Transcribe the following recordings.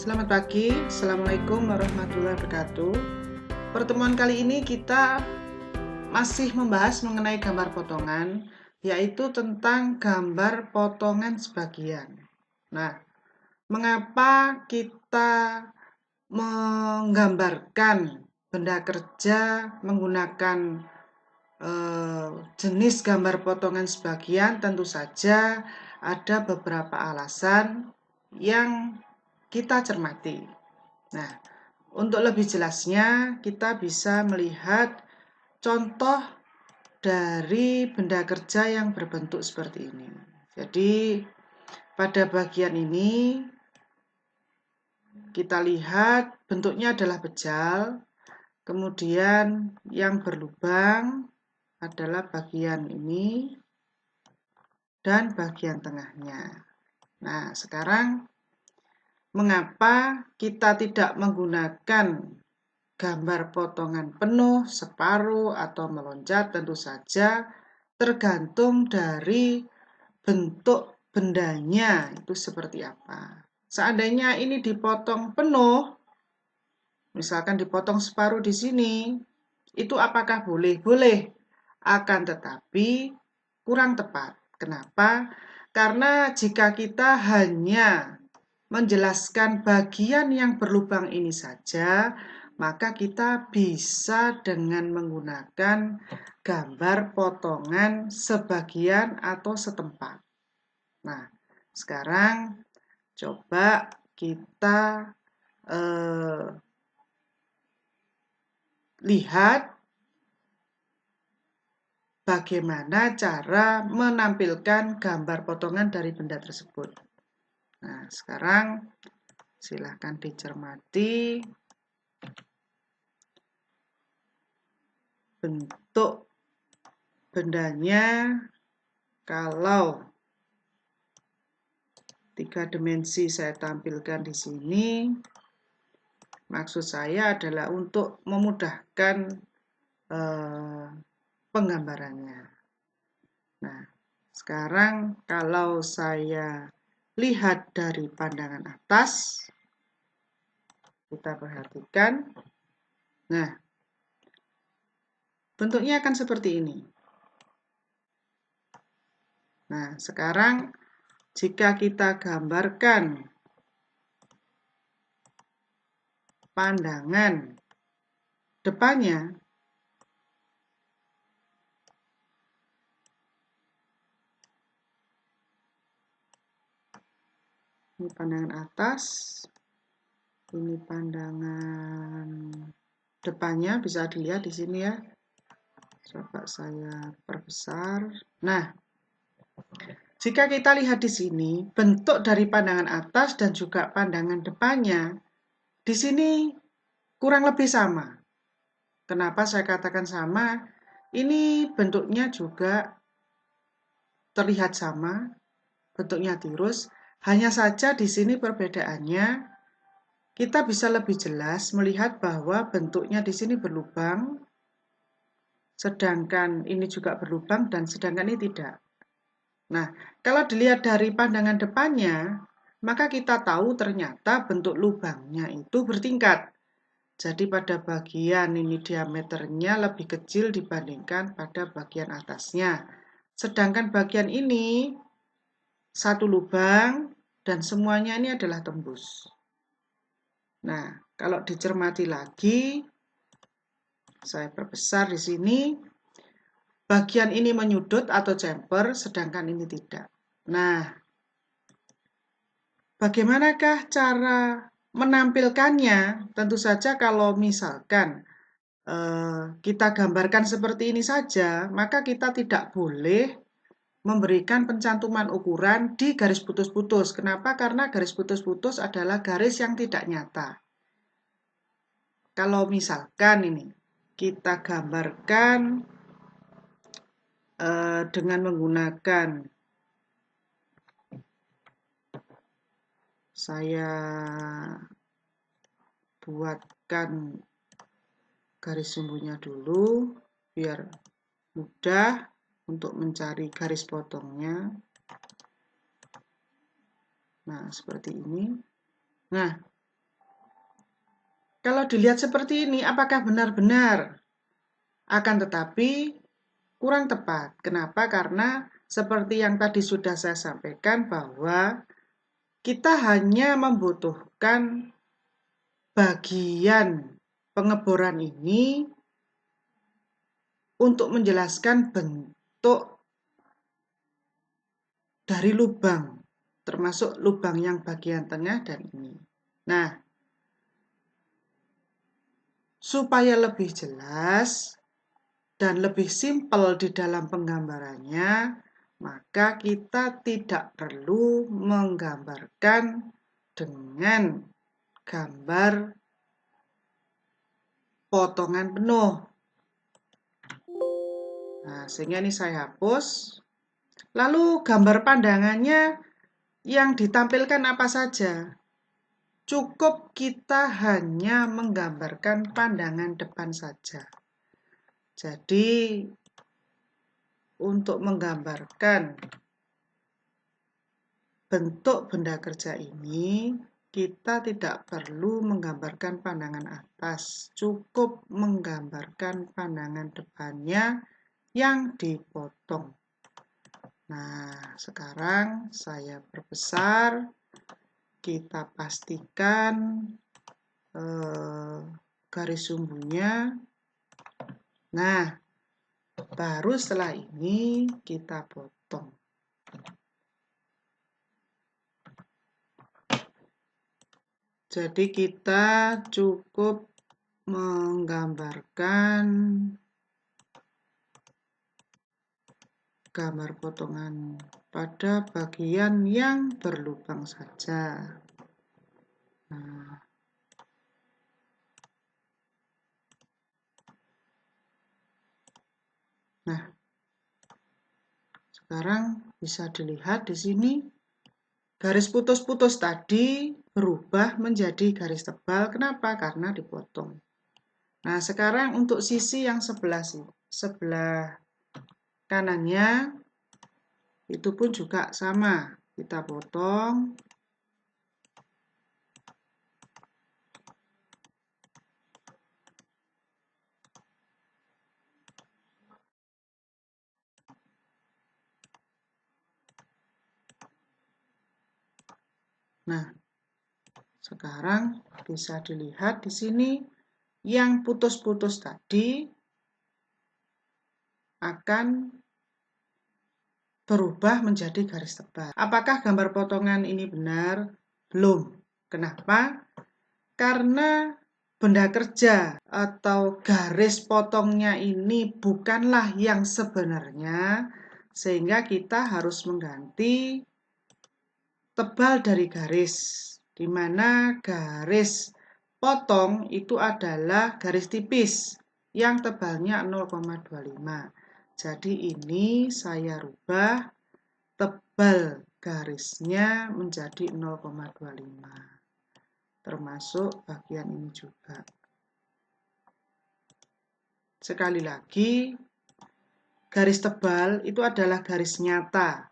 Selamat pagi, Assalamualaikum warahmatullahi wabarakatuh. Pertemuan kali ini kita masih membahas mengenai gambar potongan, yaitu tentang gambar potongan sebagian. Nah, mengapa kita menggambarkan benda kerja menggunakan jenis gambar potongan sebagian? Tentu saja ada beberapa alasan yang kita cermati. Nah, untuk lebih jelasnya, kita bisa melihat contoh dari benda kerja yang berbentuk seperti ini. Jadi, pada bagian ini, kita lihat bentuknya adalah bejal, kemudian yang berlubang adalah bagian ini, dan bagian tengahnya. Nah, sekarang mengapa kita tidak menggunakan gambar potongan penuh, separuh, atau meloncat? Tentu saja tergantung dari bentuk bendanya itu seperti apa. Seandainya ini dipotong penuh, misalkan dipotong separuh di sini, itu apakah boleh? Boleh. Akan tetapi kurang tepat. Kenapa? Karena jika kita hanya menjelaskan bagian yang berlubang ini saja, maka kita bisa dengan menggunakan gambar potongan sebagian atau setempat. Nah, sekarang coba kita lihat bagaimana cara menampilkan gambar potongan dari benda tersebut. Nah, sekarang silahkan dicermati bentuk bendanya. Kalau 3 dimensi saya tampilkan di sini, maksud saya adalah untuk memudahkan penggambarannya. Nah, sekarang kalau saya lihat dari pandangan atas, kita perhatikan. Nah, bentuknya akan seperti ini. Nah, sekarang jika kita gambarkan pandangan depannya, ini pandangan atas, ini pandangan depannya, bisa dilihat di sini ya. Coba saya perbesar. Nah, jika kita lihat di sini, bentuk dari pandangan atas dan juga pandangan depannya di sini kurang lebih sama. Kenapa saya katakan sama? Ini bentuknya juga terlihat sama, bentuknya tirus. Hanya saja di sini perbedaannya, kita bisa lebih jelas melihat bahwa bentuknya di sini berlubang, sedangkan ini juga berlubang dan sedangkan ini tidak. Nah, kalau dilihat dari pandangan depannya, maka kita tahu ternyata bentuk lubangnya itu bertingkat. Jadi pada bagian ini diameternya lebih kecil dibandingkan pada bagian atasnya. Sedangkan bagian ini satu lubang dan semuanya ini adalah tembus. Nah, kalau dicermati lagi, saya perbesar di sini. Bagian ini menyudut atau chamfer, sedangkan ini tidak. Nah, bagaimanakah cara menampilkannya? Tentu saja kalau misalkan kita gambarkan seperti ini saja, maka kita tidak boleh memberikan pencantuman ukuran di garis putus-putus. Kenapa? Karena garis putus-putus adalah garis yang tidak nyata. Kalau misalkan ini kita gambarkan dengan menggunakan, saya buatkan garis sumbunya dulu biar mudah untuk mencari garis potongnya. Nah, seperti ini. Nah, Kalau dilihat seperti ini, apakah benar-benar? Akan tetapi kurang tepat. Kenapa? Karena seperti yang tadi sudah saya sampaikan bahwa kita hanya membutuhkan bagian pengeboran ini untuk menjelaskan bentuk dari lubang, termasuk lubang yang bagian tengah dan ini. Nah, supaya lebih jelas dan lebih simpel di dalam penggambarannya, maka kita tidak perlu menggambarkan dengan gambar potongan penuh. Nah, sehingga ini saya hapus. Lalu gambar pandangannya yang ditampilkan apa saja? Cukup kita hanya menggambarkan pandangan depan saja. Jadi, untuk menggambarkan bentuk benda kerja ini, kita tidak perlu menggambarkan pandangan atas, cukup menggambarkan pandangan depannya yang dipotong. Nah, sekarang saya perbesar, kita pastikan garis sumbunya. Nah, baru setelah ini kita potong. Jadi kita cukup menggambarkan gambar potongan pada bagian yang berlubang saja. Nah, sekarang bisa dilihat di sini garis putus-putus tadi berubah menjadi garis tebal. Kenapa? Karena dipotong. Nah, sekarang untuk sisi yang sebelah kanannya itu pun juga sama. Kita potong. Nah, sekarang bisa dilihat di sini yang putus-putus tadi akan berubah menjadi garis tebal. Apakah gambar potongan ini benar? Belum. Kenapa? Karena benda kerja atau garis potongnya ini bukanlah yang sebenarnya, sehingga kita harus mengganti tebal dari garis, di mana garis potong itu adalah garis tipis yang tebalnya 0,25. Jadi ini saya rubah tebal garisnya menjadi 0,25. Termasuk bagian ini juga. Sekali lagi, garis tebal itu adalah garis nyata.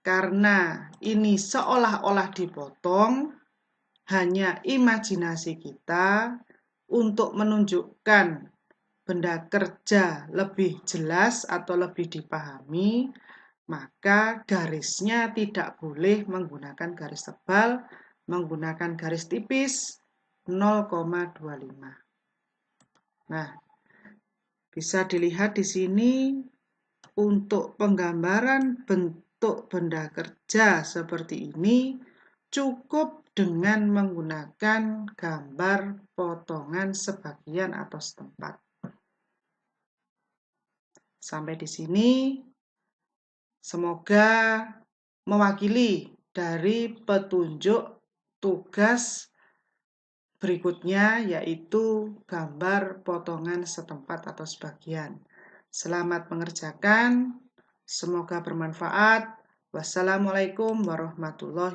Karena ini seolah-olah dipotong, hanya imajinasi kita untuk menunjukkan benda kerja lebih jelas atau lebih dipahami, maka garisnya tidak boleh menggunakan garis tebal, menggunakan garis tipis 0,25. Nah, bisa dilihat di sini untuk penggambaran bentuk benda kerja seperti ini cukup dengan menggunakan gambar potongan sebagian atau setempat. Sampai di sini semoga mewakili dari petunjuk tugas berikutnya, yaitu gambar potongan setempat atau sebagian. Selamat mengerjakan, semoga bermanfaat. Wassalamualaikum warahmatullahi wabarakatuh.